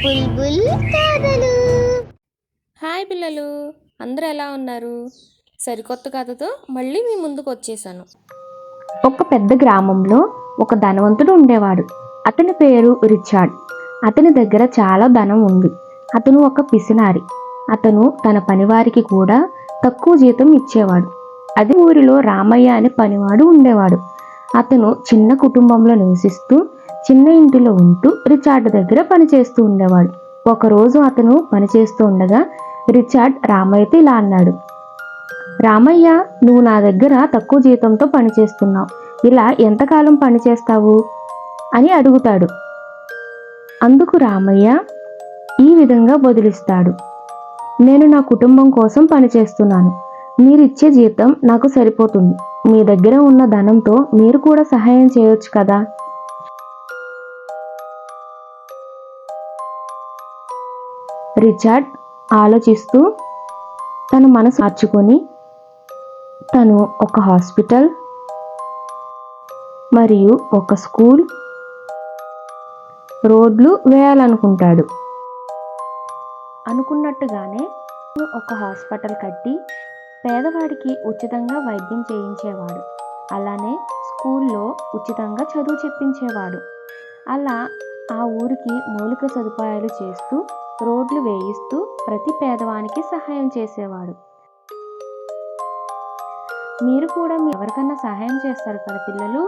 బుల్బుల్ కథలు. హాయ్ పిల్లలు, అందరూ ఎలా ఉన్నారు? సరికొత్త కథతో మళ్ళీ మీ ముందుకు వచ్చేసాను. ఒక పెద్ద గ్రామంలో ఒక ధనవంతుడు ఉండేవాడు. అతని పేరు రిచార్డ్. అతని దగ్గర చాలా ధనం ఉంది. అతను ఒక పిసినారి. అతను తన పనివారికి కూడా తక్కువ జీతం ఇచ్చేవాడు. అదే ఊరిలో రామయ్య అనే పనివాడు ఉండేవాడు. అతను చిన్న కుటుంబంలో నివసిస్తూ చిన్న ఇంటిలో ఉంటూ రిచార్డ్ దగ్గర పనిచేస్తూ ఉండేవాడు. ఒకరోజు అతను పనిచేస్తూ ఉండగా రిచార్డ్ రామయ్యతో ఇలా అన్నాడు: రామయ్య, నువ్వు నా దగ్గర తక్కువ జీతంతో పనిచేస్తున్నావు. ఇలా ఎంతకాలం పనిచేస్తావు అని అడుగుతాడు. అందుకు రామయ్య ఈ విధంగా బదులిస్తాడు: నేను నా కుటుంబం కోసం పనిచేస్తున్నాను. మీరిచ్చే జీతం నాకు సరిపోతుంది. మీ దగ్గర ఉన్న ధనంతో మీరు కూడా సహాయం చేయొచ్చు కదా. రిచార్డ్ ఆలోచిస్తూ తన మనసు మార్చుకొని తను ఒక హాస్పిటల్ మరియు ఒక స్కూల్, రోడ్లు వేయాలనుకుంటాడు. అనుకున్నట్టుగానే ఒక హాస్పిటల్ కట్టి పేదవాడికి ఉచితంగా వైద్యం చేయించేవాడు. అలానే స్కూల్లో ఉచితంగా చదువు చెప్పించేవాడు. అలా ఆ ఊరికి మౌలిక సదుపాయాలు చేస్తూ, రోడ్లు వేయిస్తూ ప్రతి పేదవానికి సహాయం చేసేవాడు. మీరు కూడా ఎవరికన్నా సహాయం చేస్తారు కదా పిల్లలు.